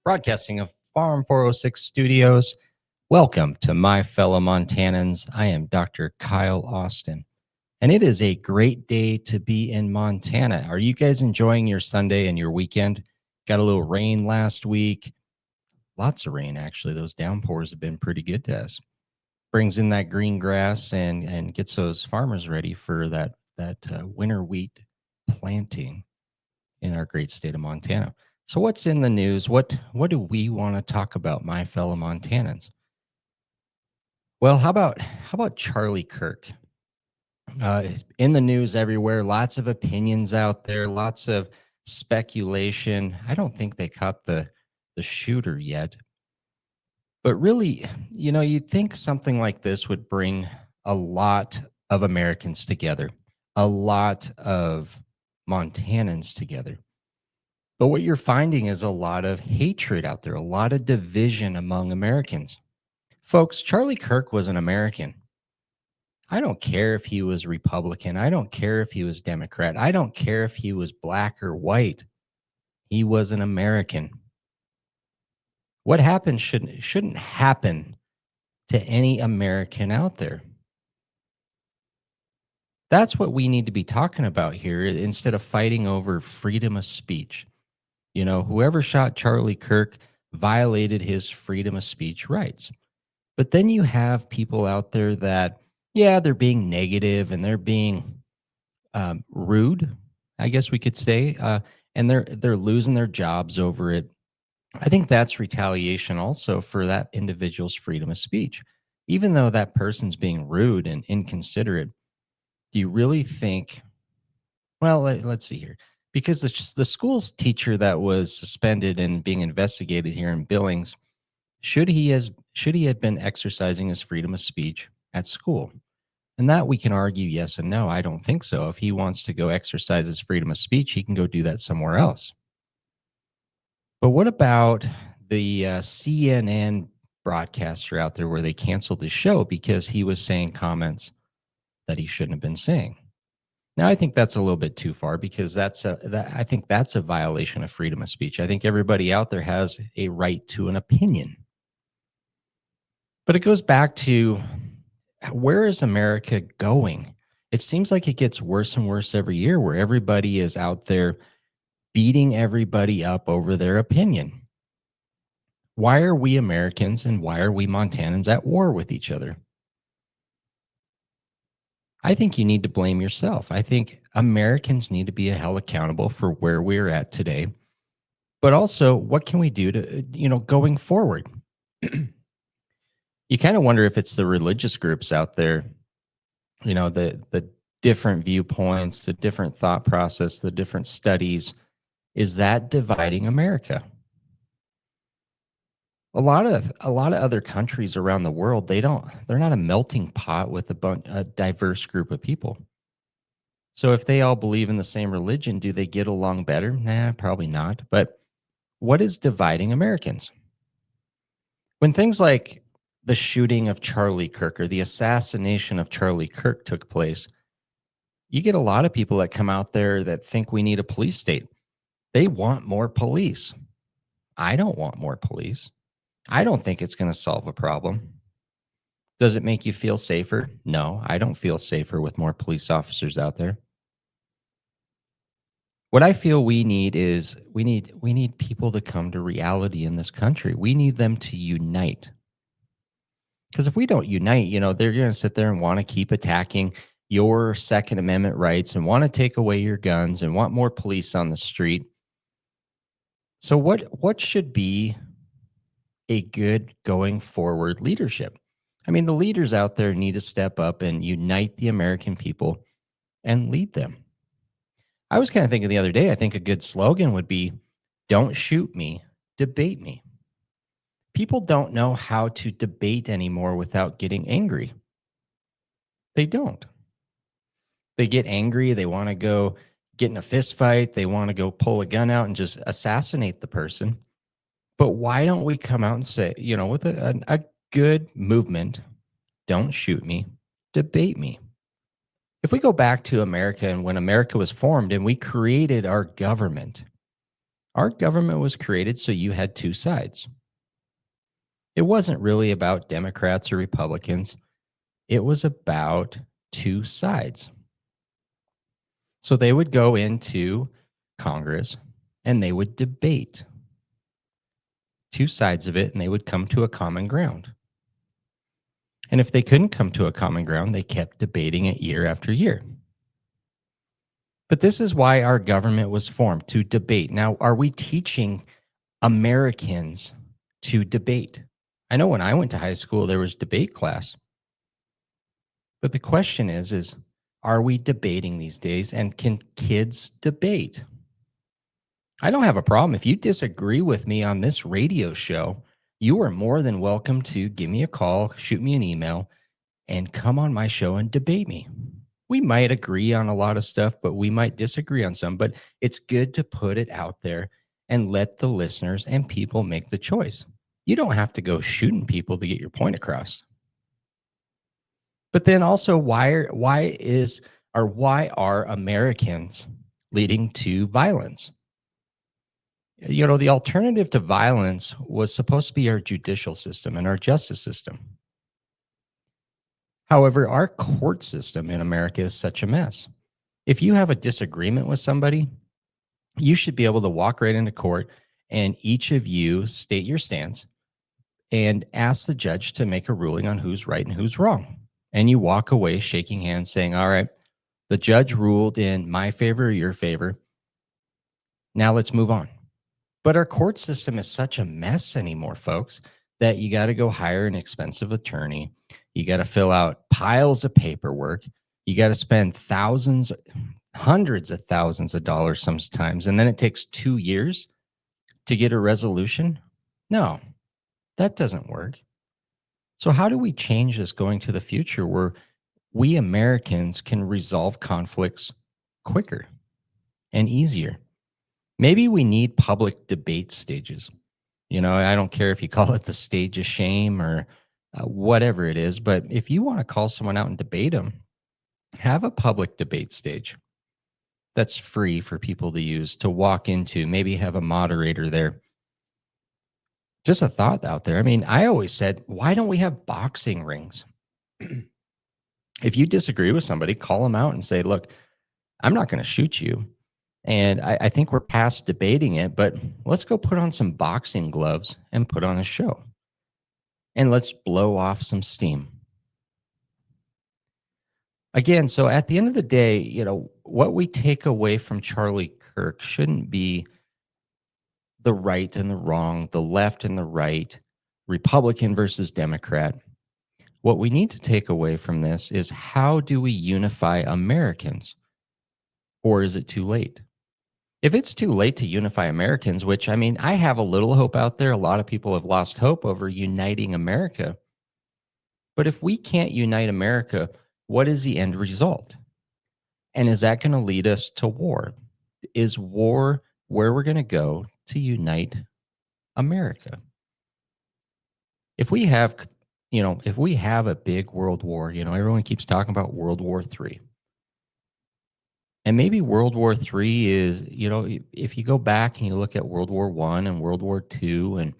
broadcasting of Farm 406 Studios. Welcome to my fellow Montanans. I am Dr. Kyle Austin, and it is a great day to be in Montana. Are you guys enjoying your Sunday and your weekend? Got a little rain last week. Lots of rain, actually. Those downpours have been pretty good to us. Brings in that green grass and gets those farmers ready for that winter wheat planting in our great state of Montana. So what's in the news? What do we want to talk about, my fellow Montanans? Well, how about Charlie Kirk? In the news everywhere, lots of opinions out there, lots of speculation. I don't think they caught the shooter yet. But really, you'd think something like this would bring a lot of Americans together, a lot of Montanans together. But what you're finding is a lot of hatred out there, a lot of division among Americans. Folks, Charlie Kirk was an American. I don't care if he was Republican. I don't care if he was Democrat. I don't care if he was black or white. He was an American. What happened shouldn't happen to any American out there. That's what we need to be talking about here instead of fighting over freedom of speech. Whoever shot Charlie Kirk violated his freedom of speech rights. But then you have people out there that, they're being negative and they're being rude, I guess we could say, and they're losing their jobs over it. I think that's retaliation also for that individual's freedom of speech. Even though that person's being rude and inconsiderate, do you really think, well, let's see here. Because the school's teacher that was suspended and being investigated here in Billings, should he have been exercising his freedom of speech at school? And that we can argue yes and no. I don't think so. If he wants to go exercise his freedom of speech, he can go do that somewhere else. But what about the CNN broadcaster out there where they canceled the show because he was saying comments that he shouldn't have been saying? Now, I think that's a little bit too far because I think that's a violation of freedom of speech. I think everybody out there has a right to an opinion. But it goes back to, where is America going? It seems like it gets worse and worse every year, where everybody is out there beating everybody up over their opinion. Why are we Americans and why are we Montanans at war with each other? I think you need to blame yourself. I think Americans need to be held accountable for where we're at today. But also, what can we do to, going forward? You kind of wonder if it's the religious groups out there, the different viewpoints, the different thought process, the different studies. Is that dividing America? A lot of other countries around the world, they're not a melting pot with a diverse group of people. So if they all believe in the same religion, do they get along better? Nah, probably not. But what is dividing Americans? When things like the shooting of Charlie Kirk or the assassination of Charlie Kirk took place, you get a lot of people that come out there that think we need a police state. They want more police. I don't want more police. I don't think it's going to solve a problem. Does it make you feel safer? No, I don't feel safer with more police officers out there. What I feel we need is we need people to come to reality in this country. We need them to unite. Because if we don't unite, they're going to sit there and want to keep attacking your Second Amendment rights and want to take away your guns and want more police on the street. So what should be a good going forward leadership? I mean, the leaders out there need to step up and unite the American people and lead them. I was kind of thinking the other day, I think a good slogan would be, don't shoot me, debate me. People don't know how to debate anymore without getting angry. They don't. They get angry. They want to go get in a fist fight. They want to go pull a gun out and just assassinate the person. But why don't we come out and say, with a good movement, don't shoot me, debate me. If we go back to America and when America was formed and we created our government Our government was created so you had two sides. It wasn't really about Democrats or Republicans, it was about two sides. So they would go into Congress and they would debate two sides of it and they would come to a common ground. And if they couldn't come to a common ground, they kept debating it year after year. But this is why our government was formed, to debate. Now, are we teaching Americans to debate? I know when I went to high school, there was debate class. But the question is are we debating these days, and can kids debate? I don't have a problem. If you disagree with me on this radio show, you are more than welcome to give me a call, shoot me an email, and come on my show and debate me. We might agree on a lot of stuff, but we might disagree on some. But it's good to put it out there and let the listeners and people make the choice. You don't have to go shooting people to get your point across. But then also, why are Americans leading to violence? You know, the alternative to violence was supposed to be our judicial system and our justice system. However, our court system in America is such a mess. If you have a disagreement with somebody, you should be able to walk right into court and each of you state your stance and ask the judge to make a ruling on who's right and who's wrong. And you walk away shaking hands saying, all right, the judge ruled in my favor or your favor. Now let's move on. But our court system is such a mess anymore, folks, that you got to go hire an expensive attorney. You got to fill out piles of paperwork. You got to spend thousands, hundreds of thousands of dollars sometimes. And then it takes 2 years to get a resolution. No, that doesn't work. So how do we change this going to the future where we Americans can resolve conflicts quicker and easier? Maybe we need public debate stages. You know, I don't care if you call it the stage of shame or whatever it is, but if you want to call someone out and debate them, have a public debate stage that's free for people to use, to walk into, maybe have a moderator there. Just a thought out there. I mean, I always said, why don't we have boxing rings? If you disagree with somebody, call them out and say, look, I'm not going to shoot you. And I think we're past debating it, but let's go put on some boxing gloves and put on a show. And let's blow off some steam. Again, so at the end of the day, you know, what we take away from Charlie Kirk shouldn't be the right and the wrong, the left and the right, Republican versus Democrat. What we need to take away from this is, how do we unify Americans? Or is it too late? If it's too late to unify Americans, which, I mean, I have a little hope out there. A lot of people have lost hope over uniting America. But if we can't unite America, what is the end result? And is that going to lead us to war? Is war where we're going to go to unite America? If we have, if we have a big world war, everyone keeps talking about World War III. And maybe World War III is, if you go back and you look at World War I and World War II, and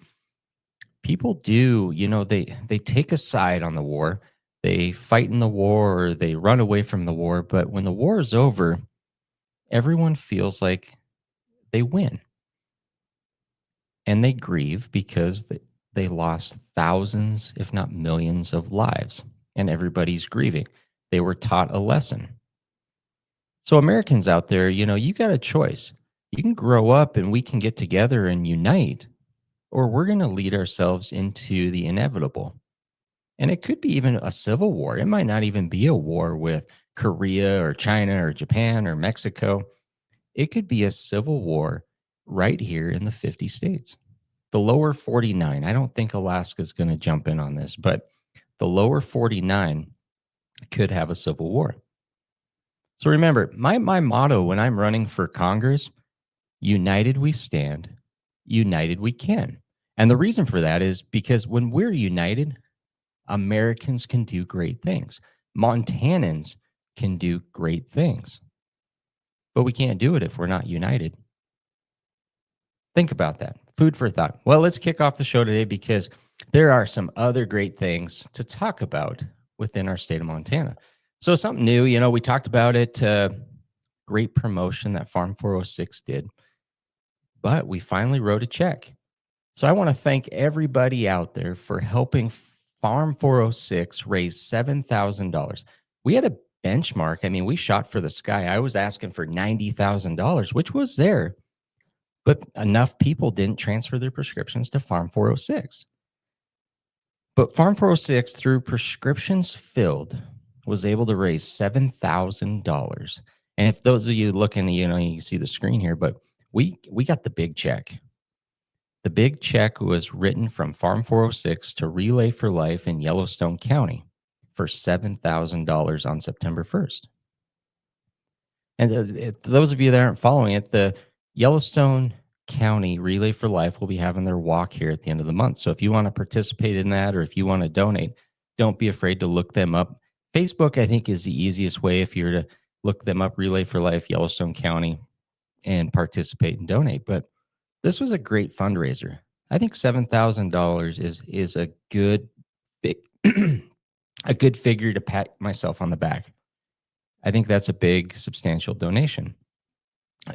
people do, they take a side on the war. They fight in the war or they run away from the war. But when the war is over, everyone feels like they win. And they grieve because they lost thousands, if not millions, of lives. And everybody's grieving. They were taught a lesson. So Americans out there, you got a choice. You can grow up and we can get together and unite, or we're going to lead ourselves into the inevitable. And it could be even a civil war. It might not even be a war with Korea or China or Japan or Mexico. It could be a civil war right here in the 50 states. The lower 49, I don't think Alaska's going to jump in on this, but the lower 49 could have a civil war. So remember, my motto when I'm running for Congress, united we stand, united we can. And the reason for that is because when we're united, Americans can do great things. Montanans can do great things. But we can't do it if we're not united. Think about that. Food for thought. Well, let's kick off the show today because there are some other great things to talk about within our state of Montana. So, something new, we talked about it. Great promotion that Farm 406 did, but we finally wrote a check. So, I want to thank everybody out there for helping Farm 406 raise $7,000. We had a benchmark. I mean, we shot for the sky. I was asking for $90,000, which was there, but enough people didn't transfer their prescriptions to Farm 406. But Farm 406, through prescriptions filled, was able to raise $7,000. And if those of you looking, you can see the screen here, but we got the big check. The big check was written from Farm 406 to Relay for Life in Yellowstone County for $7,000 on September 1st. And those of you that aren't following it, the Yellowstone County Relay for Life will be having their walk here at the end of the month. So if you want to participate in that, or if you want to donate, don't be afraid to look them up. Facebook, I think, is the easiest way if you're to look them up, Relay for Life, Yellowstone County, and participate and donate. But this was a great fundraiser. I think $7,000 is a good a good figure to pat myself on the back. I think that's a big, substantial donation.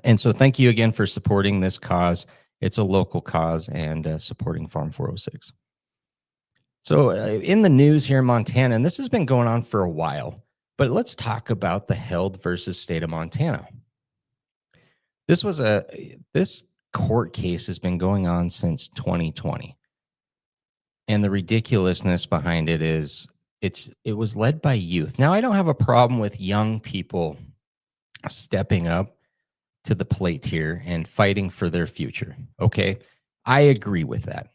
And so thank you again for supporting this cause. It's a local cause and supporting Farm 406. So in the news here in Montana, and this has been going on for a while, but let's talk about the Held versus State of Montana. This court case has been going on since 2020. And the ridiculousness behind it is it was led by youth. Now, I don't have a problem with young people stepping up to the plate here and fighting for their future. Okay. I agree with that.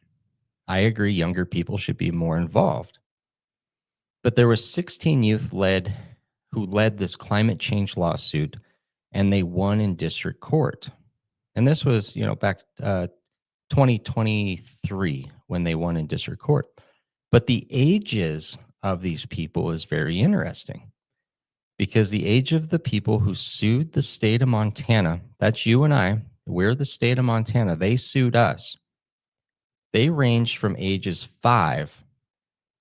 I agree younger people should be more involved. But there was 16 youth who led this climate change lawsuit, and they won in district court. And this was, back 2023 when they won in district court. But the ages of these people is very interesting, because the age of the people who sued the state of Montana, that's you and I, we're the state of Montana, they sued us. They ranged from ages 5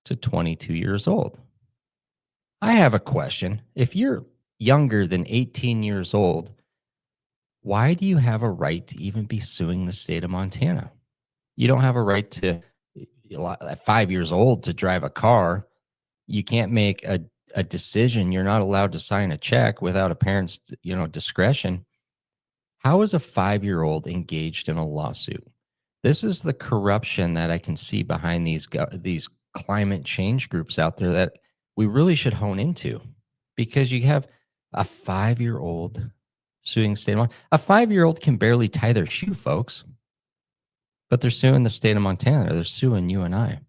to 22 years old. I have a question. If you're younger than 18 years old, why do you have a right to even be suing the state of Montana? You don't have a right to, at 5 years old, to drive a car. You can't make a decision. You're not allowed to sign a check without a parent's, discretion. How is a 5-year-old engaged in a lawsuit? This is the corruption that I can see behind these climate change groups out there that we really should hone into, because you have a 5-year-old suing state of Montana. A 5-year-old can barely tie their shoe, folks, but they're suing the state of Montana. They're suing you and I.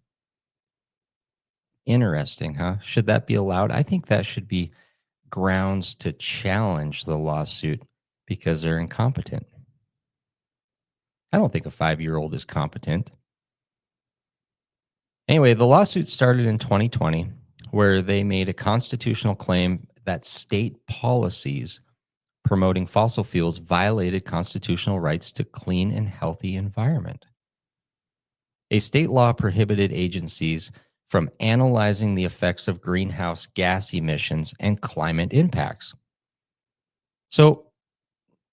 Interesting, huh? Should that be allowed? I think that should be grounds to challenge the lawsuit because they're incompetent. I don't think a 5-year-old is competent. Anyway, the lawsuit started in 2020, where they made a constitutional claim that state policies promoting fossil fuels violated constitutional rights to clean and healthy environment. A state law prohibited agencies from analyzing the effects of greenhouse gas emissions and climate impacts. So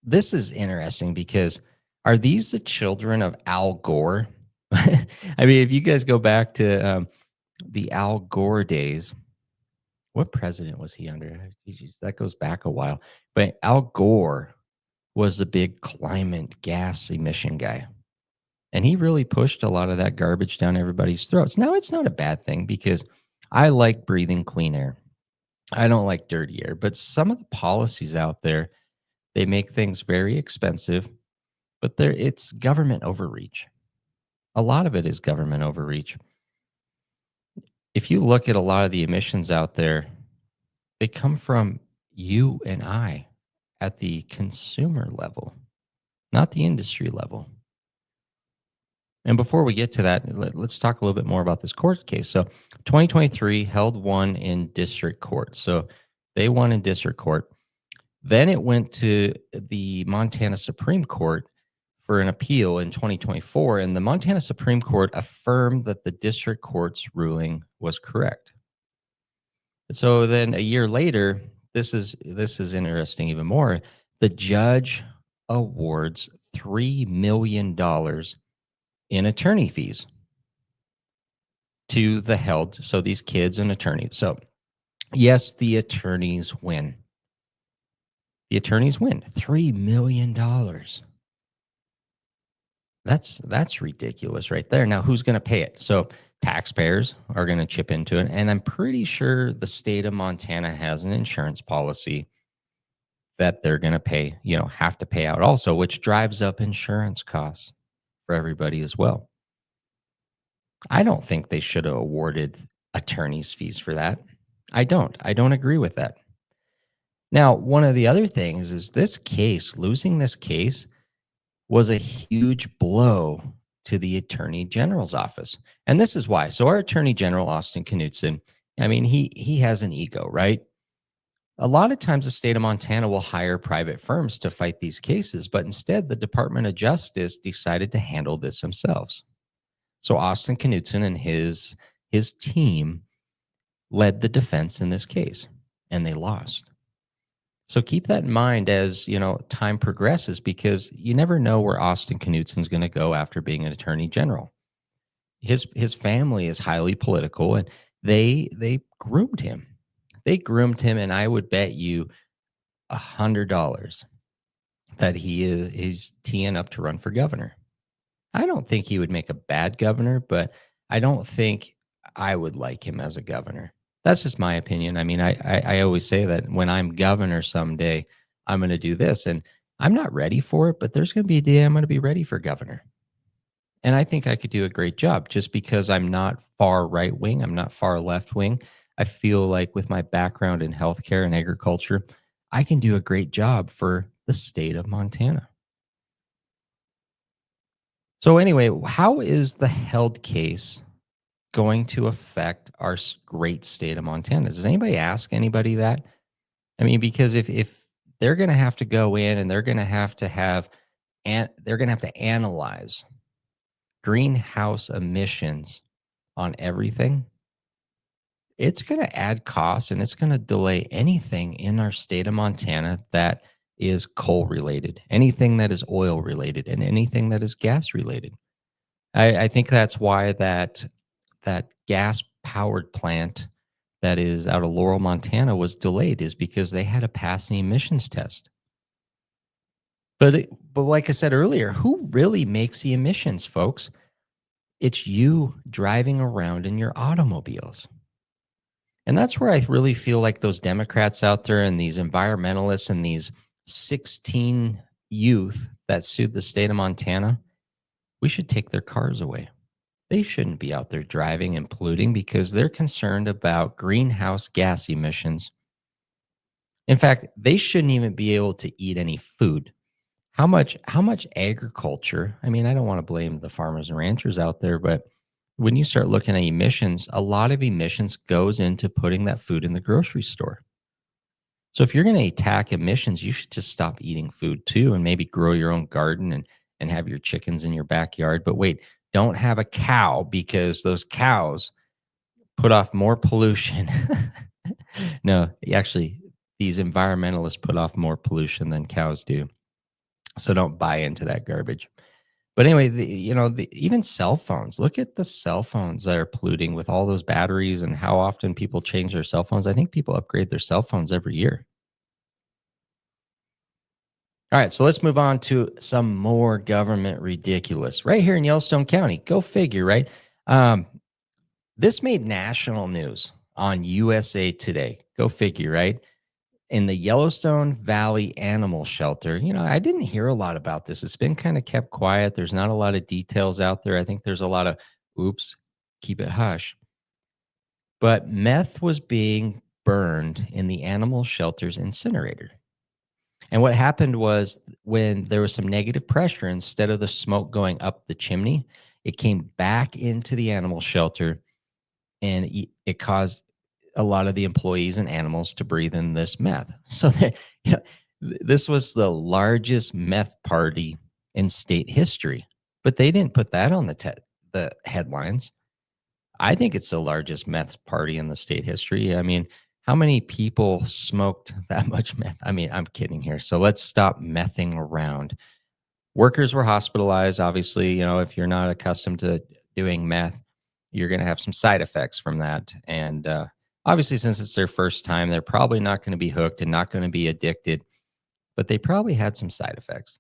this is interesting, because are these the children of Al Gore? I mean, if you guys go back to the Al Gore days, what president was he under? That goes back a while. But Al Gore was the big climate gas emission guy. And he really pushed a lot of that garbage down everybody's throats. Now, it's not a bad thing, because I like breathing clean air. I don't like dirty air. But some of the policies out there, they make things very expensive, but it's government overreach. A lot of it is government overreach. If you look at a lot of the emissions out there, they come from you and I at the consumer level, not the industry level. And before we get to that, let's talk a little bit more about this court case. So 2023 Held won in district court. So they won in district court. Then it went to the Montana Supreme Court for an appeal in 2024, and the Montana Supreme Court affirmed that the district court's ruling was correct. So then a year later, this is interesting even more. The judge awards $3 million in attorney fees to the held, so these kids and attorneys. So yes, the attorneys win. The attorneys win $3 million. That's ridiculous right there. Now, who's going to pay it? So taxpayers are going to chip into it, and I'm pretty sure the state of Montana has an insurance policy that they're going to pay, have to pay out also, which drives up insurance costs for everybody as well. I don't think they should have awarded attorneys fees for that. I don't agree with that. Now, one of the other things is losing this case was a huge blow to the Attorney General's office. And this is why. So our Attorney General, Austin Knudsen, I mean, he has an ego, right? A lot of times the state of Montana will hire private firms to fight these cases, but instead the Department of Justice decided to handle this themselves. So Austin Knudsen and his team led the defense in this case, and they lost. So keep that in mind as, time progresses, because you never know where Austin Knudsen's going to go after being an attorney general. His family is highly political, and they groomed him. They groomed him, and I would bet you $100 that he's teeing up to run for governor. I don't think he would make a bad governor, but I don't think I would like him as a governor. That's just my opinion. I mean, I always say that when I'm governor someday, I'm going to do this, and I'm not ready for it, but there's going to be a day I'm going to be ready for governor. And I think I could do a great job just because I'm not far right wing. I'm not far left wing. I feel like with my background in healthcare and agriculture, I can do a great job for the state of Montana. So anyway, how is the held case going to affect our great state of Montana? Does anybody ask anybody that? I mean, because if they're going to have to go in and they're going to have to analyze greenhouse emissions on everything, it's going to add costs, and it's going to delay anything in our state of Montana that is coal related, anything that is oil related, and anything that is gas related. I think that's why that gas powered plant that is out of Laurel, Montana was delayed, is because they had to pass an emissions test. But like I said earlier, who really makes the emissions, folks? It's you driving around in your automobiles. And that's where I really feel like those Democrats out there and these environmentalists and these 16 youth that sued the state of Montana, we should take their cars away. They shouldn't be out there driving and polluting because they're concerned about greenhouse gas emissions. In fact, they shouldn't even be able to eat any food. How much agriculture? I mean, I don't want to blame the farmers and ranchers out there, but when you start looking at emissions, a lot of emissions goes into putting that food in the grocery store. So if you're going to attack emissions, you should just stop eating food too, and maybe grow your own garden and have your chickens in your backyard. But wait, don't have a cow, because those cows put off more pollution. No, actually, these environmentalists put off more pollution than cows do. So don't buy into that garbage. But anyway, even cell phones, look at the cell phones that are polluting with all those batteries and how often people change their cell phones. I think people upgrade their cell phones every year. All right, so let's move on to some more government ridiculous right here in Yellowstone County. Go figure, right? This made national news on USA Today. Go figure, right? In the Yellowstone Valley Animal Shelter, I didn't hear a lot about this. It's been kind of kept quiet. There's not a lot of details out there. I think there's a lot of, oops, keep it hush. But meth was being burned in the animal shelter's incinerator. And what happened was, when there was some negative pressure, instead of the smoke going up the chimney, it came back into the animal shelter, and it caused a lot of the employees and animals to breathe in this meth. So this was the largest meth party in state history. But they didn't put that on the headlines. I think it's the largest meth party in the state history. I mean, how many people smoked that much meth? I mean, I'm kidding here. So let's stop messing around. Workers were hospitalized. Obviously, if you're not accustomed to doing meth, you're going to have some side effects from that. And obviously, since it's their first time, they're probably not going to be hooked and not going to be addicted, but they probably had some side effects.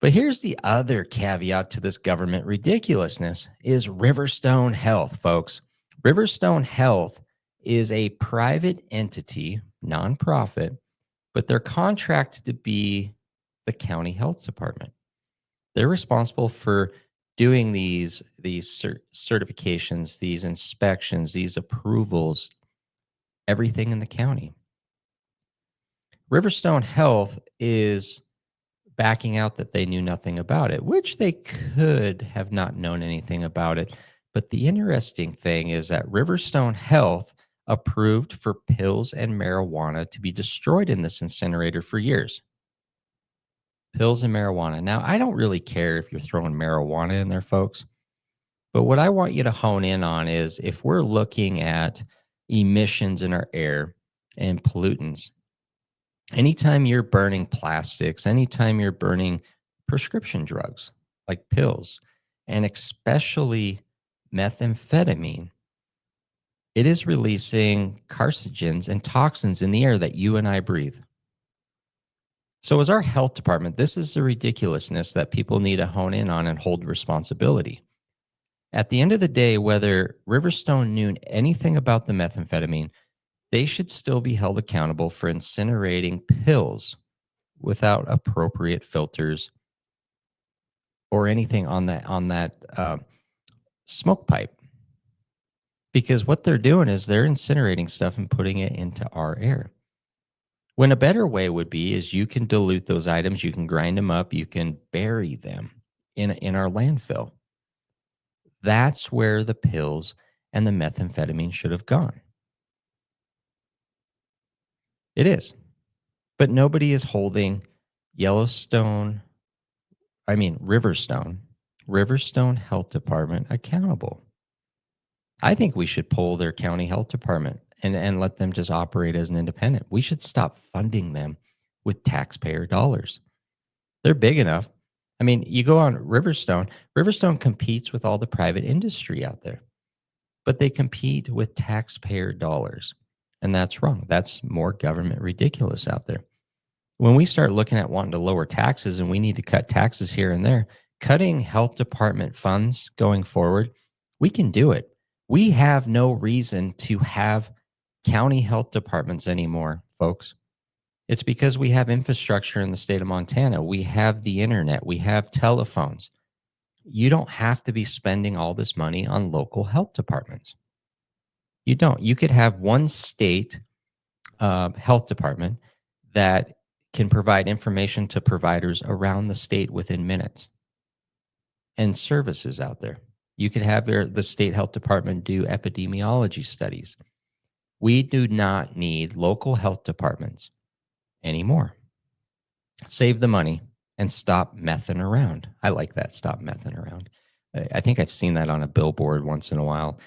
But here's the other caveat to this government ridiculousness is Riverstone Health, folks. Riverstone Health is a private entity, nonprofit, but they're contracted to be the county health department. They're responsible for doing these certifications, these inspections, these approvals, everything in the county. Riverstone Health is backing out that they knew nothing about it, which they could have not known anything about it. But the interesting thing is that Riverstone Health approved for pills and marijuana to be destroyed in this incinerator for years. Pills and marijuana. Now, I don't really care if you're throwing marijuana in there, folks. But what I want you to hone in on is if we're looking at emissions in our air and pollutants, anytime you're burning plastics, anytime you're burning prescription drugs like pills, and especially methamphetamine, it is releasing carcinogens and toxins in the air that you and I breathe. So, as our health department, this is the ridiculousness that people need to hone in on and hold responsibility. At the end of the day, whether Riverstone knew anything about the methamphetamine, they should still be held accountable for incinerating pills without appropriate filters or anything on that smoke pipe. Because what they're doing is they're incinerating stuff and putting it into our air. When a better way would be is you can dilute those items, you can grind them up, you can bury them in our landfill. That's where the pills and the methamphetamine should have gone. It is. But nobody is holding Riverstone Health Department accountable. I think we should pull their county health department and let them just operate as an independent. We should stop funding them with taxpayer dollars. They're big enough. I mean, you go on Riverstone competes with all the private industry out there, but they compete with taxpayer dollars. And that's wrong. That's more government ridiculous out there. When we start looking at wanting to lower taxes and we need to cut taxes here and there, cutting health department funds going forward, we can do it. We have no reason to have county health departments anymore, folks. It's because we have infrastructure in the state of Montana. We have the internet. We have telephones. You don't have to be spending all this money on local health departments. You don't. You could have one state health department that can provide information to providers around the state within minutes and services out there. You could have the state health department do epidemiology studies. We do not need local health departments anymore. Save the money and stop messing around. I like that. Stop messing around. I think I've seen that on a billboard once in a while.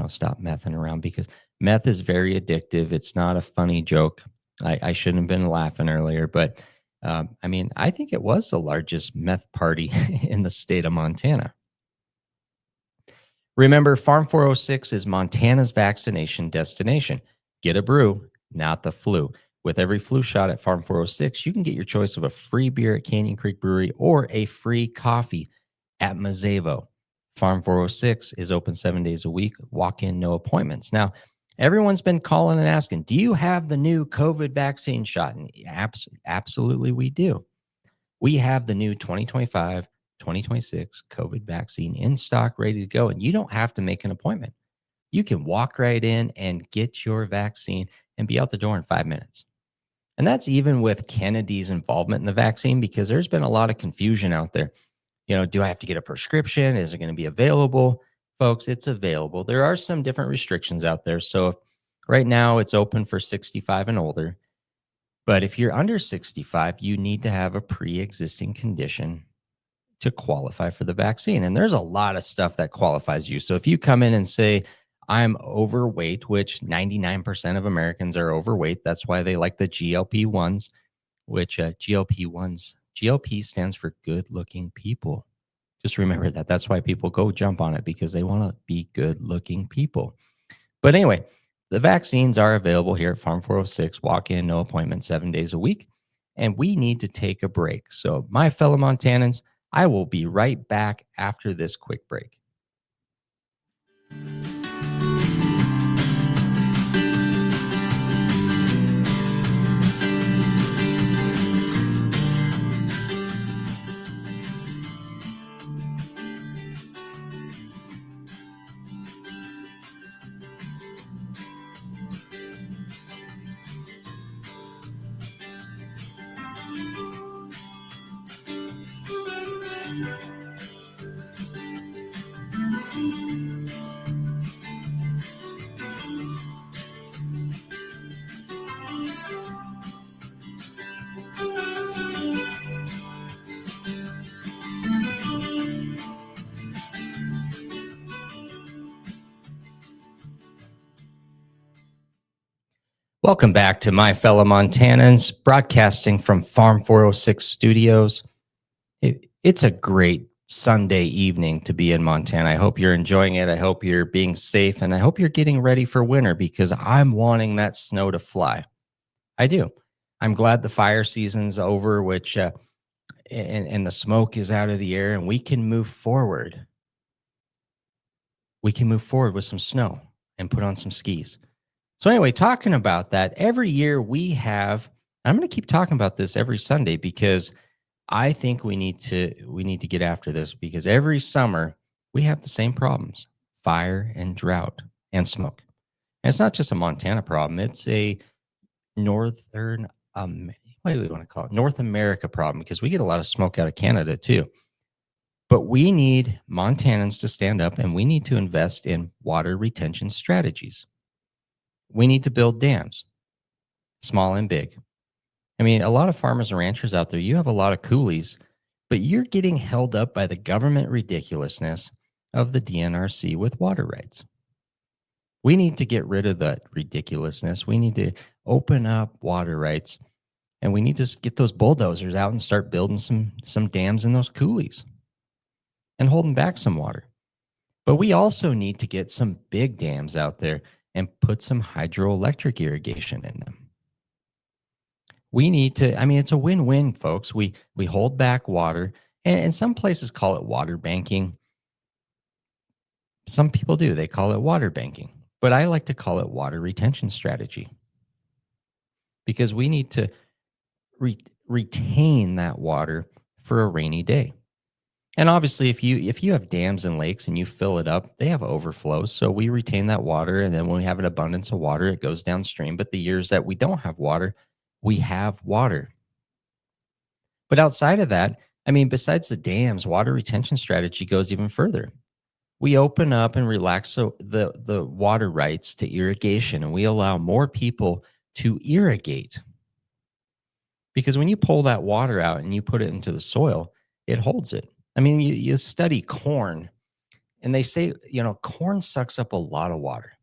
Stop messing around, because meth is very addictive. It's not a funny joke. I shouldn't have been laughing earlier, but I think it was the largest meth party in the state of Montana. Remember, Farm 406 is Montana's vaccination destination. Get a brew, not the flu. With every flu shot at Farm 406, you can get your choice of a free beer at Canyon Creek Brewery or a free coffee at Mazevo. Farm 406 is open 7 days a week. Walk in, no appointments. Now, everyone's been calling and asking, do you have the new COVID vaccine shot? And absolutely, we do. We have the new 2025, 2026 COVID vaccine in stock, ready to go. And you don't have to make an appointment. You can walk right in and get your vaccine and be out the door in 5 minutes. And that's even with Kennedy's involvement in the vaccine, because there's been a lot of confusion out there. Do I have to get a prescription? Is it going to be available? Folks, it's available. There are some different restrictions out there. So right now it's open for 65 and older. But if you're under 65, you need to have a pre-existing condition to qualify for the vaccine. And there's a lot of stuff that qualifies you. So if you come in and say, I'm overweight, which 99% of Americans are overweight, that's why they like the GLP ones, which GLP ones, GLP stands for good looking people. Just remember that. That's why people go jump on it because they want to be good looking people. But anyway, the vaccines are available here at Farm 406. Walk in, no appointment, 7 days a week. And we need to take a break. So, my fellow Montanans, I will be right back after this quick break. Welcome back to my fellow Montanans, broadcasting from Farm 406 studios. It's a great Sunday evening to be in Montana. I hope you're enjoying it. I hope you're being safe, and I hope you're getting ready for winter because I'm wanting that snow to fly. I do. I'm glad the fire season's over, which and the smoke is out of the air, and we can move forward. We can move forward with some snow and put on some skis. So anyway, talking about that, every year we have, I'm going to keep talking about this every Sunday because I think we need to get after this because every summer we have the same problems: fire and drought and smoke. And it's not just a Montana problem; it's a northern what do we want to call it? North America problem because we get a lot of smoke out of Canada too. But we need Montanans to stand up and we need to invest in water retention strategies. We need to build dams, small and big. I mean, a lot of farmers and ranchers out there, you have a lot of coolies, but you're getting held up by the government ridiculousness of the DNRC with water rights. We need to get rid of that ridiculousness. We need to open up water rights and we need to get those bulldozers out and start building some dams in those coulees and holding back some water. But we also need to get some big dams out there and put some hydroelectric irrigation in them. We need to, I mean, it's a win-win, folks. We hold back water, and some places call it water banking. Some people do. They call it water banking. But I like to call it water retention strategy because we need to retain that water for a rainy day. And obviously, if you have dams and lakes and you fill it up, they have overflows. So we retain that water, and then when we have an abundance of water, it goes downstream. But the years that we don't have water, we have water. But outside of that, I mean, besides the dams, water retention strategy goes even further. We open up and relax the water rights to irrigation, and we allow more people to irrigate. Because when you pull that water out and you put it into the soil, it holds it. I mean, you study corn, and they say, corn sucks up a lot of water.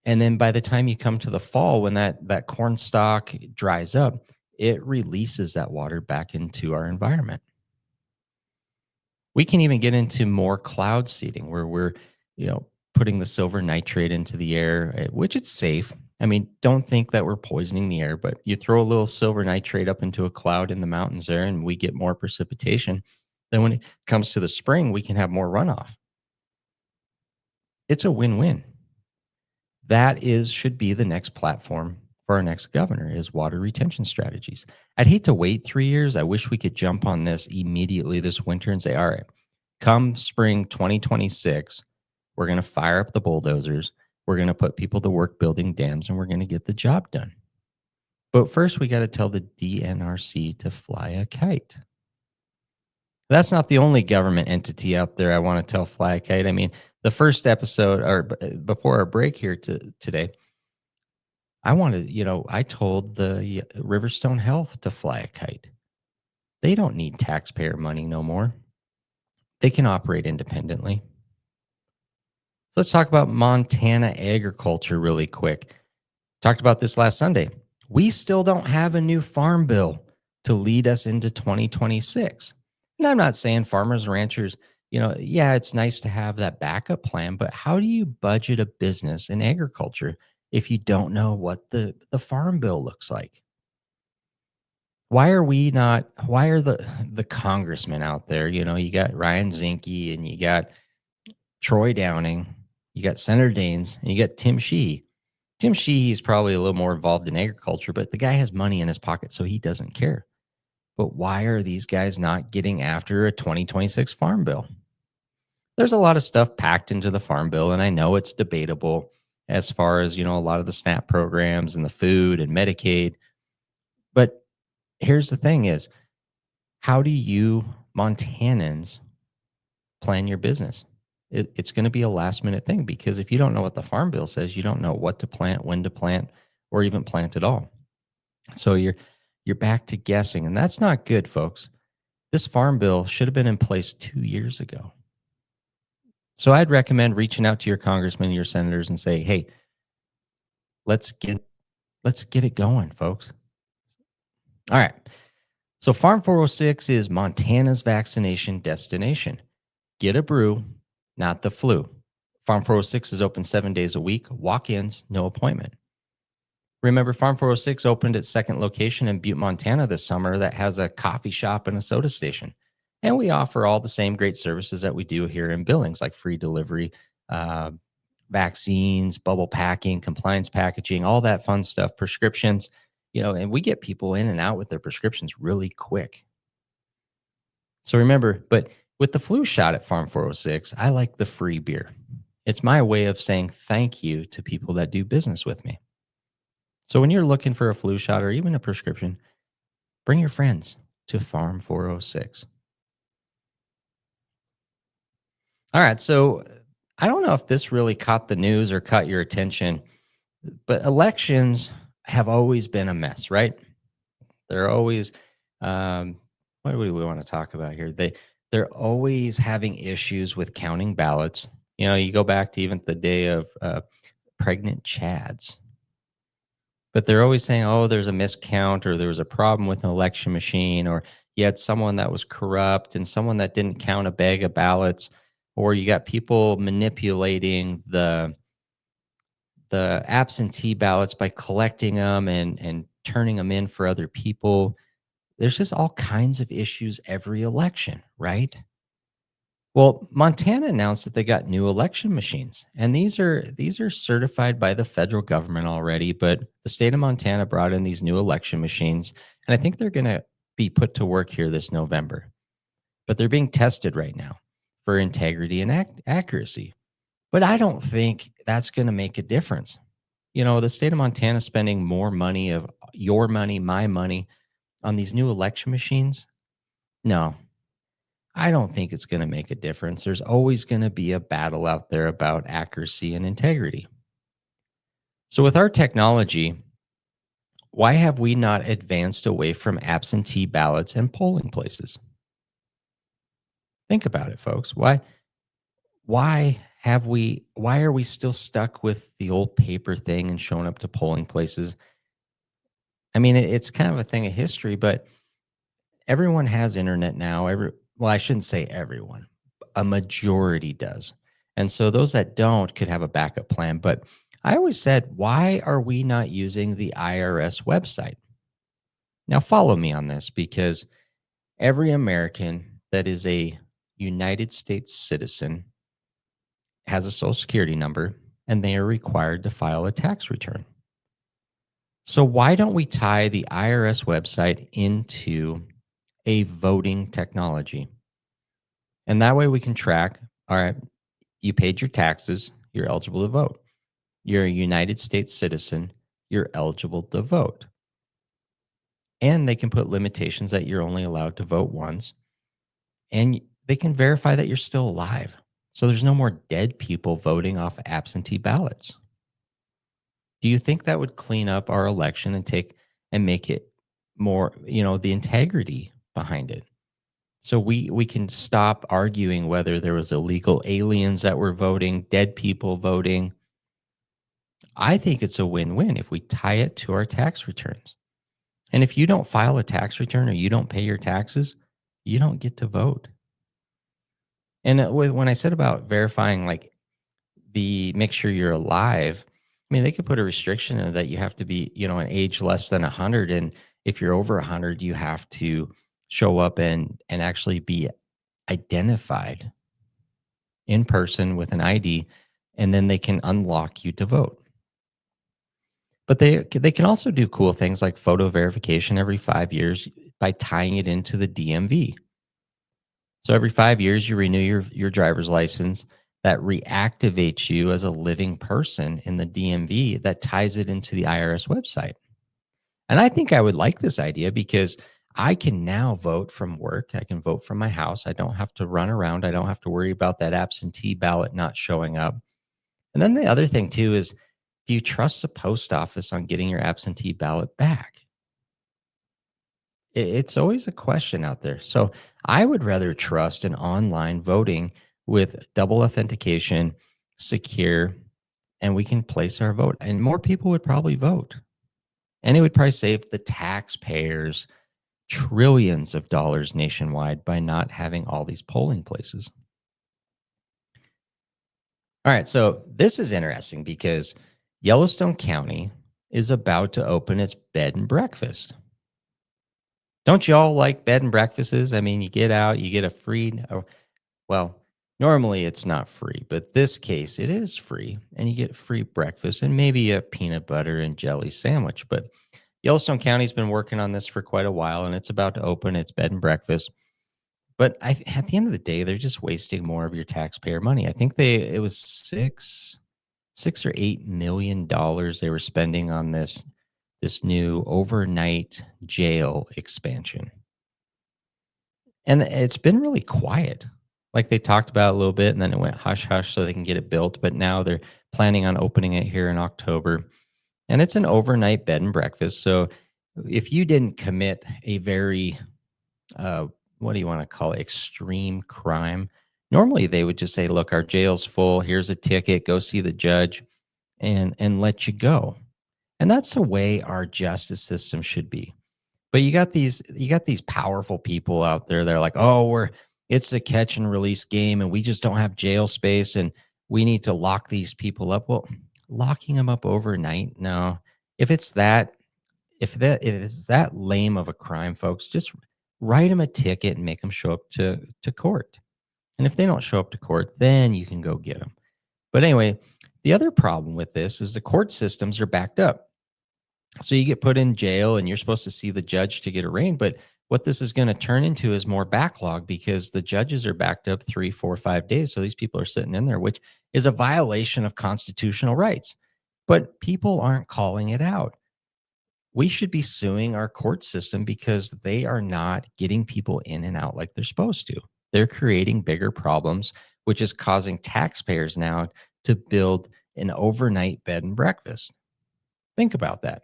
And then by the time you come to the fall, when that corn stalk dries up, it releases that water back into our environment. We can even get into more cloud seeding where we're, putting the silver nitrate into the air, which it's safe. I mean, don't think that we're poisoning the air, but you throw a little silver nitrate up into a cloud in the mountains there and we get more precipitation. Then when it comes to the spring, we can have more runoff. It's a win-win. That should be the next platform for our next governor is water retention strategies. I'd hate to wait 3 years. I wish we could jump on this immediately this winter and say, all right, come spring 2026, we're going to fire up the bulldozers. We're going to put people to work building dams and we're going to get the job done. But first, we got to tell the DNRC to fly a kite. That's not the only government entity out there I want to tell fly a kite. I mean, the first episode or before our break here today, I told the Riverstone Health to fly a kite. They don't need taxpayer money no more. they can operate independently. So let's talk about Montana agriculture really quick. Talked about this last Sunday. We still don't have a new farm bill to lead us into 2026. And I'm not saying farmers, ranchers, yeah, it's nice to have that backup plan, but how do you budget a business in agriculture if you don't know what the farm bill looks like? Why are the congressmen out there, you got Ryan Zinke and you got Troy Downing, you got Senator Daines, and you got Tim Sheehy. Tim Sheehy's probably a little more involved in agriculture, but the guy has money in his pocket, so he doesn't care. But why are these guys not getting after a 2026 farm bill? There's a lot of stuff packed into the farm bill, and I know it's debatable as far as, a lot of the SNAP programs and the food and Medicaid. But here's the thing is, how do you Montanans plan your business? It's going to be a last minute thing because if you don't know what the farm bill says, you don't know what to plant, when to plant, or even plant at all. So you're back to guessing, and that's not good, folks. This farm bill should have been in place 2 years ago. So I'd recommend reaching out to your congressmen, your senators, and say, "Hey, let's get let's get it going, folks." All right. So Farm 406 is Montana's vaccination destination. Get a brew, not the flu. Farm 406 is open 7 days a week. Walk-ins, no appointment. Remember, Farm 406 opened its second location in Butte, Montana this summer that has a coffee shop and a soda station. And we offer all the same great services that we do here in Billings, like free delivery, uh, vaccines, bubble packing, compliance packaging, all that fun stuff, prescriptions, and we get people in and out with their prescriptions really quick. So remember, but with the flu shot at Farm 406, I like the free beer. It's my way of saying thank you to people that do business with me. So when you're looking for a flu shot or even a prescription, bring your friends to Farm 406. All right. So I don't know if this really caught the news or caught your attention, but elections have always been a mess, right? They're always, um, what do we want to talk about here? They're always having issues with counting ballots. You go back to even the day of pregnant Chads. But they're always saying, "Oh, there's a miscount or there was a problem with an election machine or you had someone that was corrupt and someone that didn't count a bag of ballots or you got people manipulating the absentee ballots by collecting them and turning them in for other people." There's just all kinds of issues every election, right? Well, Montana announced that they got new election machines, and these are certified by the federal government already. But the state of Montana brought in these new election machines, and I think they're going to be put to work here this November. But they're being tested right now for integrity and accuracy. But I don't think that's going to make a difference. The state of Montana spending more money of your money, my money on these new election machines. No, I don't think it's going to make a difference. There's always going to be a battle out there about accuracy and integrity. So, with our technology, why have we not advanced away from absentee ballots and polling places? Think about it, folks. Why are we still stuck with the old paper thing and showing up to polling places? I mean, it's kind of a thing of history, but everyone has internet now. Well, I shouldn't say everyone. A majority does. And so those that don't could have a backup plan. But I always said, why are we not using the IRS website? Now, follow me on this because every American that is a United States citizen has a social security number and they are required to file a tax return. So, why don't we tie the IRS website into a voting technology? And that way we can track, all right, you paid your taxes, you're eligible to vote. You're a United States citizen, you're eligible to vote. And they can put limitations that you're only allowed to vote once. And they can verify that you're still alive. So there's no more dead people voting off absentee ballots. Do you think that would clean up our election and make it more, the integrity behind it? So we can stop arguing whether there was illegal aliens that were voting, dead people voting. I think it's a win-win if we tie it to our tax returns. And if you don't file a tax return or you don't pay your taxes, you don't get to vote. And when I said about verifying, like the make sure you're alive, I mean, they could put a restriction in that you have to be, an age less than 100. And if you're over 100, you have to show up and actually be identified in person with an ID, and then they can unlock you to vote. But they can also do cool things like photo verification every 5 years by tying it into the DMV. So every 5 years, you renew your driver's license. That reactivates you as a living person in the DMV that ties it into the IRS website. And I think I would like this idea because I can now vote from work. I can vote from my house. I don't have to run around. I don't have to worry about that absentee ballot not showing up. And then the other thing too is, do you trust the post office on getting your absentee ballot back? It's always a question out there. So I would rather trust an online voting with double authentication, secure, and we can place our vote. And more people would probably vote. And it would probably save the taxpayers trillions of dollars nationwide by not having all these polling places. All right. So this is interesting because Yellowstone County is about to open its bed and breakfast. Don't y'all like bed and breakfasts? I mean, you get out, you get a free, well, normally it's not free, but this case it is free, and you get free breakfast and maybe a peanut butter and jelly sandwich. But Yellowstone County's been working on this for quite a while, and it's about to open its bed and breakfast. But at the end of the day, they're just wasting more of your taxpayer money. I think it was $6 or $8 million they were spending on this new overnight jail expansion. And it's been really quiet. Like they talked about it a little bit and then it went hush hush so they can get it built. But now they're planning on opening it here in October. And it's an overnight bed and breakfast. So if you didn't commit a very, what do you want to call it, extreme crime, normally they would just say, look, our jail's full. Here's a ticket. Go see the judge and let you go. And that's the way our justice system should be. But you got these powerful people out there that are like, "Oh, it's a catch and release game and we just don't have jail space and we need to lock these people up." Well, locking them up overnight? No. If it's that if it's that lame of a crime, folks, just write them a ticket and make them show up to court. And if they don't show up to court, then you can go get them. But anyway, the other problem with this is the court systems are backed up. So you get put in jail and you're supposed to see the judge to get arraigned. But what this is going to turn into is more backlog because the judges are backed up 3, 4, 5 days. So these people are sitting in there, which is a violation of constitutional rights. But people aren't calling it out. We should be suing our court system because they are not getting people in and out like they're supposed to. They're creating bigger problems, which is causing taxpayers now to build an overnight bed and breakfast. Think about that.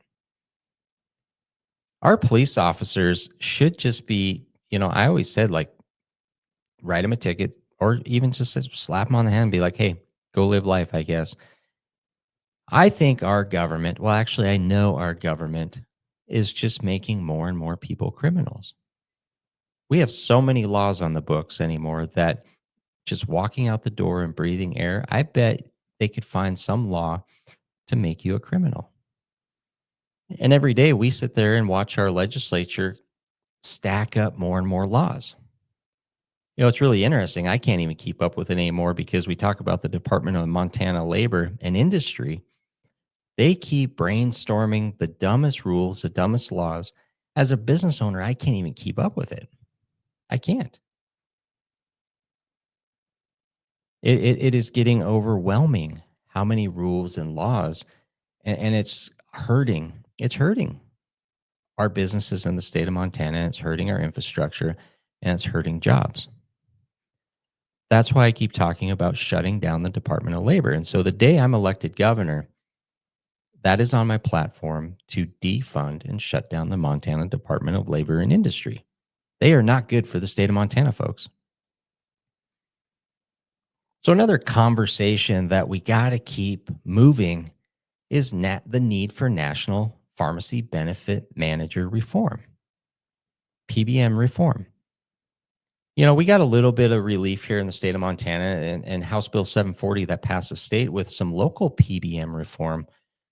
Our police officers should just be, I always said, like, write them a ticket or even just slap them on the hand and be like, hey, go live life, I guess. I think our government, well, actually, I know our government is just making more and more people criminals. We have so many laws on the books anymore that just walking out the door and breathing air, I bet they could find some law to make you a criminal. And every day we sit there and watch our legislature stack up more and more laws. It's really interesting. I can't even keep up with it anymore because we talk about the Department of Montana Labor and Industry. They keep brainstorming the dumbest rules, the dumbest laws. As a business owner, I can't even keep up with it. I can't. It is getting overwhelming how many rules and laws, and it's hurting. It's hurting our businesses in the state of Montana. It's hurting our infrastructure, and it's hurting jobs. That's why I keep talking about shutting down the Department of Labor. And so the day I'm elected governor, that is on my platform to defund and shut down the Montana Department of Labor and Industry. They are not good for the state of Montana, folks. So, another conversation that we got to keep moving is the need for national pharmacy benefit manager reform, PBM reform. We got a little bit of relief here in the state of Montana, and House Bill 740 that passed the state with some local PBM reform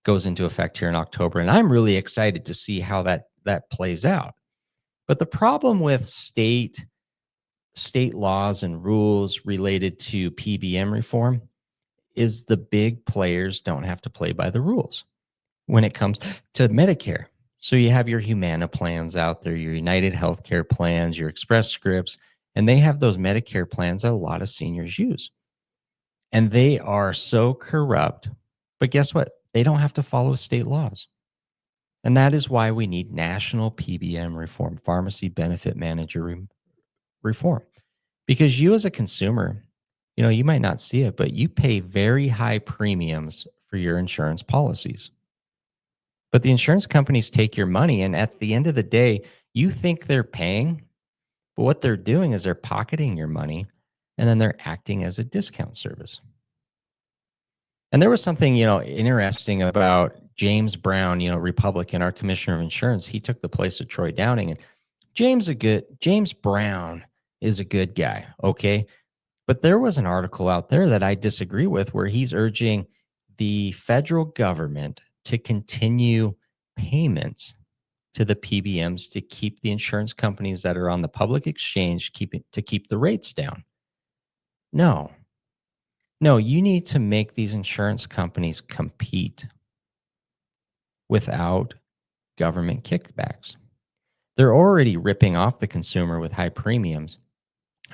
goes into effect here in October. And I'm really excited to see how that plays out. But the problem with state laws and rules related to PBM reform is the big players don't have to play by the rules when it comes to Medicare. So you have your Humana plans out there, your United Healthcare plans, your Express Scripts, and they have those Medicare plans that a lot of seniors use. And they are so corrupt. But guess what? They don't have to follow state laws. And that is why we need national PBM reform, pharmacy benefit manager reform. Because you as a consumer, you might not see it, but you pay very high premiums for your insurance policies. But the insurance companies take your money, and at the end of the day, you think they're paying, but what they're doing is they're pocketing your money, and then they're acting as a discount service. And there was something, interesting about James Brown, Republican, our commissioner of insurance. He took the place of Troy Downing, and James Brown is a good guy, okay? But there was an article out there that I disagree with where he's urging the federal government to continue payments to the PBMs to keep the insurance companies that are on the public exchange to keep the rates down. No, you need to make these insurance companies compete without government kickbacks. They're already ripping off the consumer with high premiums.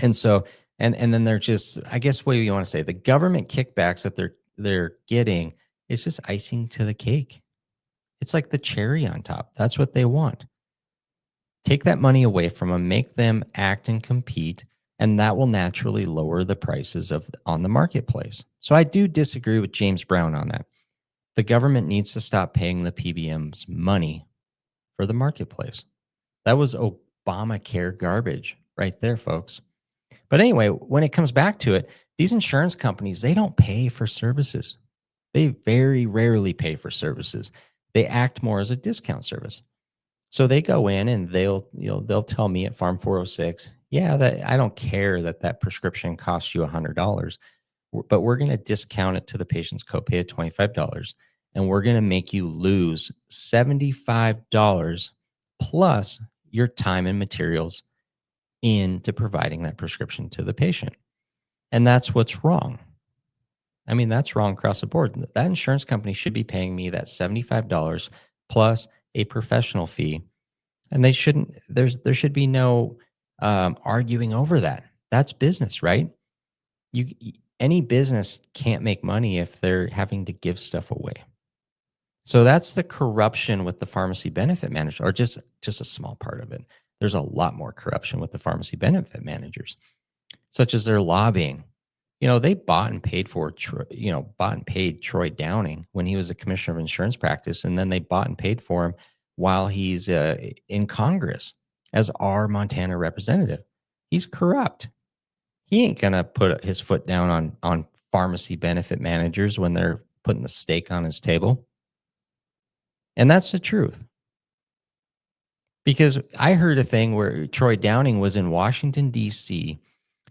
And so, and then they're just, I guess what you want to say, the government kickbacks that they're getting is just icing to the cake. It's like the cherry on top. That's what they want. Take that money away from them, make them act and compete, and that will naturally lower the prices on the marketplace. So I do disagree with James Brown on that. The government needs to stop paying the PBMs money for the marketplace. That was Obamacare garbage right there, folks. But anyway, when it comes back to it, these insurance companies, they don't pay for services. They very rarely pay for services. They act more as a discount service. So they go in and they'll tell me at Farm 406, yeah, that I don't care that prescription costs you $100, but we're going to discount it to the patient's copay at $25, and we're going to make you lose $75 plus your time and materials into providing that prescription to the patient. And that's what's wrong. I mean, that's wrong across the board. That insurance company should be paying me that $75 plus a professional fee. And they shouldn't, there should be no arguing over that. That's business, right? Any business can't make money if they're having to give stuff away. So that's the corruption with the pharmacy benefit manager, or just a small part of it. There's a lot more corruption with the pharmacy benefit managers, such as their lobbying. They bought and paid Troy Downing when he was a commissioner of insurance practice, and then they bought and paid for him while he's in Congress as our Montana representative. He's corrupt. He ain't gonna put his foot down on pharmacy benefit managers when they're putting the steak on his table. And that's the truth. Because I heard a thing where Troy Downing was in Washington, D.C.,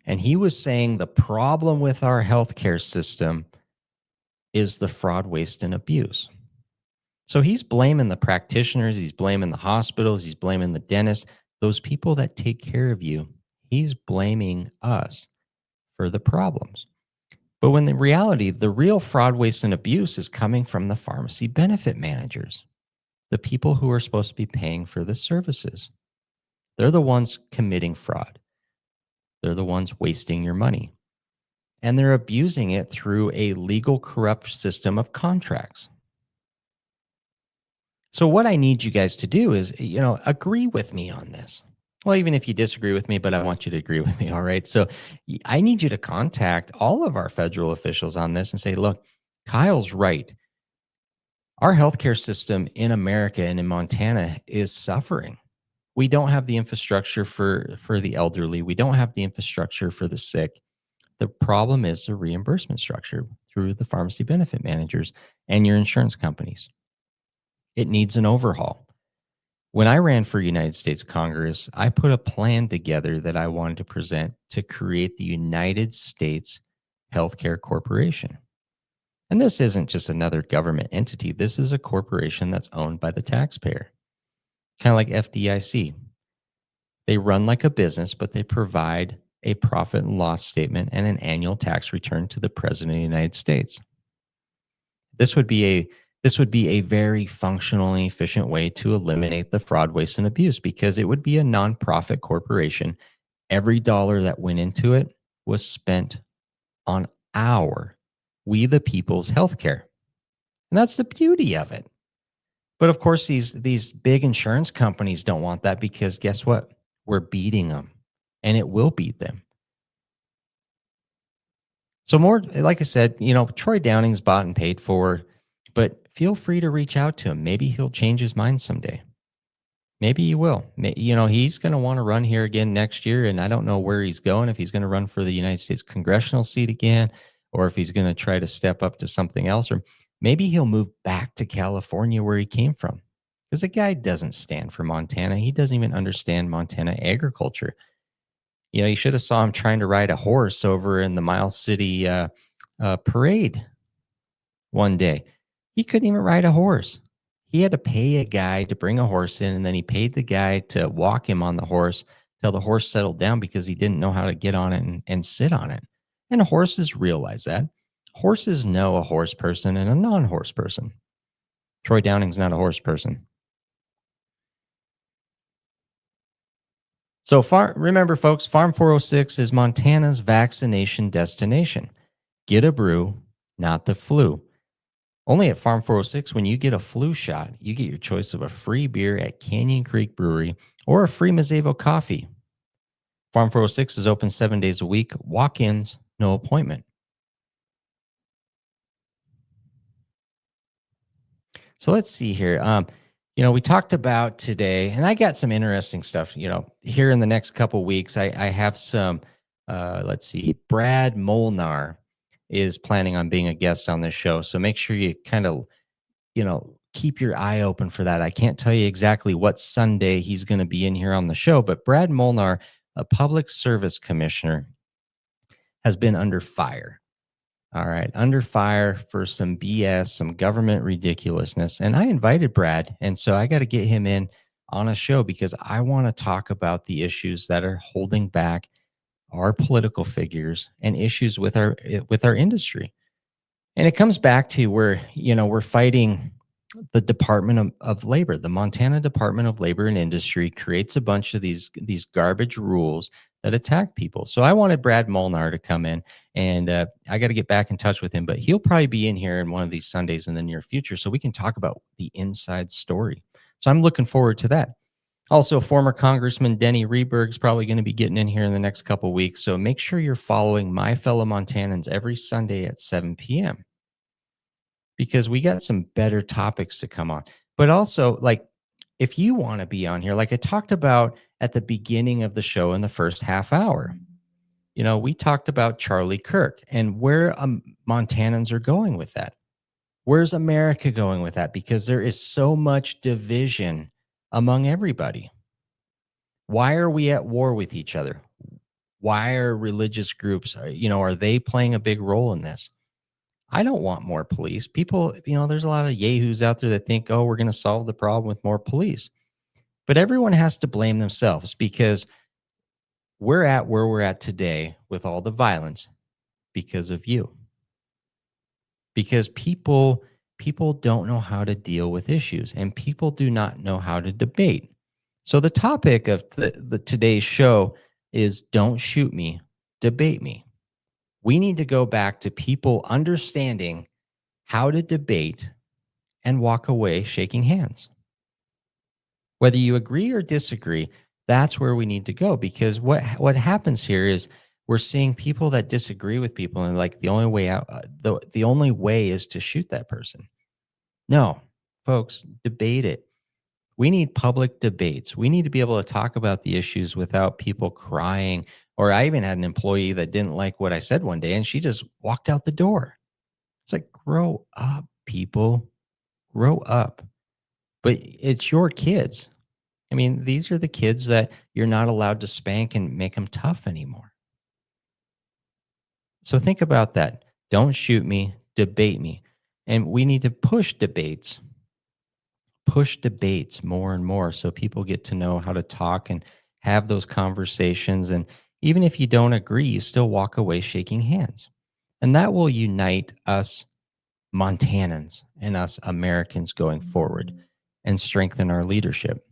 and he was saying the problem with our healthcare system is the fraud, waste, and abuse. So he's blaming the practitioners, he's blaming the hospitals, he's blaming the dentists, those people that take care of you. He's blaming us for the problems. But when in reality, the real fraud, waste, and abuse is coming from the pharmacy benefit managers, the people who are supposed to be paying for the services. They're the ones committing fraud. They're the ones wasting your money. And they're abusing it through a legal, corrupt system of contracts. So what I need you guys to do is, agree with me on this. Well, even if you disagree with me, but I want you to agree with me, all right? So I need you to contact all of our federal officials on this and say, look, Kyle's right. Our healthcare system in America and in Montana is suffering. We don't have the infrastructure for the elderly. We don't have the infrastructure for the sick. The problem is the reimbursement structure through the pharmacy benefit managers and your insurance companies. It needs an overhaul. When I ran for United States Congress, I put a plan together that I wanted to present to create the United States Healthcare Corporation. And this isn't just another government entity. This is a corporation that's owned by the taxpayer, kind of like FDIC. They run like a business, but they provide a profit and loss statement and an annual tax return to the President of the United States. This would be a very functional and efficient way to eliminate the fraud, waste, and abuse because it would be a nonprofit corporation. Every dollar that went into it was spent on we the people's healthcare. And that's the beauty of it. But of course, these big insurance companies don't want that because guess what? We're beating them and it will beat them. So more, like I said, Troy Downing's bought and paid for, but feel free to reach out to him. Maybe he'll change his mind someday. Maybe he will. He's going to want to run here again next year, and I don't know where he's going, if he's going to run for the United States congressional seat again, or if he's going to try to step up to something else, or maybe he'll move back to California where he came from. Because the guy doesn't stand for Montana. He doesn't even understand Montana agriculture. You should have saw him trying to ride a horse over in the Miles City parade one day. He couldn't even ride a horse. He had to pay a guy to bring a horse in, and then he paid the guy to walk him on the horse till the horse settled down because he didn't know how to get on it and sit on it. And horses realize that. Horses know a horse person and a non-horse person. Troy Downing's not a horse person. So remember, folks, Farm 406 is Montana's vaccination destination. Get a brew, not the flu. Only at Farm 406, when you get a flu shot, you get your choice of a free beer at Canyon Creek Brewery or a free Mazevo coffee. Farm 406 is open 7 days a week, walk-ins, no appointment. So let's see here. We talked about today, and I got some interesting stuff, here in the next couple weeks. I have some, let's see, Brad Molnar is planning on being a guest on this show. So make sure you kind of, keep your eye open for that. I can't tell you exactly what Sunday he's going to be in here on the show, but Brad Molnar, a public service commissioner, has been under fire. All right, under fire for some BS, some government ridiculousness. And I invited Brad, and so I got to get him in on a show because I want to talk about the issues that are holding back our political figures and issues with our industry. And it comes back to where, we're fighting the Department of Labor. The Montana Department of Labor and Industry creates a bunch of these garbage rules that attack people. So I wanted Brad Molnar to come in, and I got to get back in touch with him, but he'll probably be in here in one of these Sundays in the near future so we can talk about the inside story. So I'm looking forward to that. Also, former Congressman Denny Rehberg's probably going to be getting in here in the next couple of weeks. So make sure you're following My Fellow Montanans every Sunday at 7 p.m. because we got some better topics to come on. But also, if you want to be on here, like I talked about at the beginning of the show in the first half hour, we talked about Charlie Kirk and where Montanans are going with that. Where's America going with that? Because there is so much division among everybody. Why are we at war with each other? Why are religious groups, are they playing a big role in this? I don't want more police. People, there's a lot of yahoos out there that think, oh, we're going to solve the problem with more police. But everyone has to blame themselves because we're at where we're at today with all the violence because of you. Because people don't know how to deal with issues and people do not know how to debate. So the topic of the today's show is don't shoot me, debate me. We need to go back to people understanding how to debate and walk away shaking hands. Whether you agree or disagree, that's where we need to go because what happens here is we're seeing people that disagree with people and the only way out, the only way is to shoot that person. No, folks, debate it. We need public debates. We need to be able to talk about the issues without people crying. Or I even had an employee that didn't like what I said one day and she just walked out the door. It's like, grow up, people, grow up. But it's your kids. I mean, these are the kids that you're not allowed to spank and make them tough anymore. So think about that. Don't shoot me, debate me. And we need to push debates more and more so people get to know how to talk and have those conversations. And even if you don't agree, you still walk away shaking hands. And that will unite us Montanans and us Americans going forward and strengthen our leadership.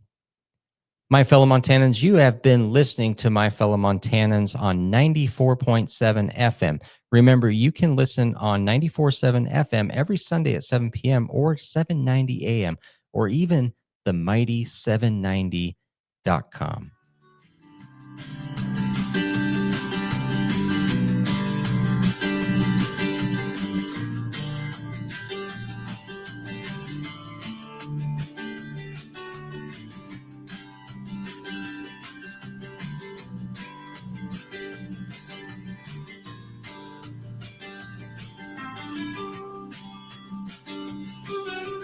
My fellow Montanans, you have been listening to My Fellow Montanans on 94.7 FM. Remember, you can listen on 94.7 FM every Sunday at 7 p.m. or 7:90 a.m. or even the mighty 790.com.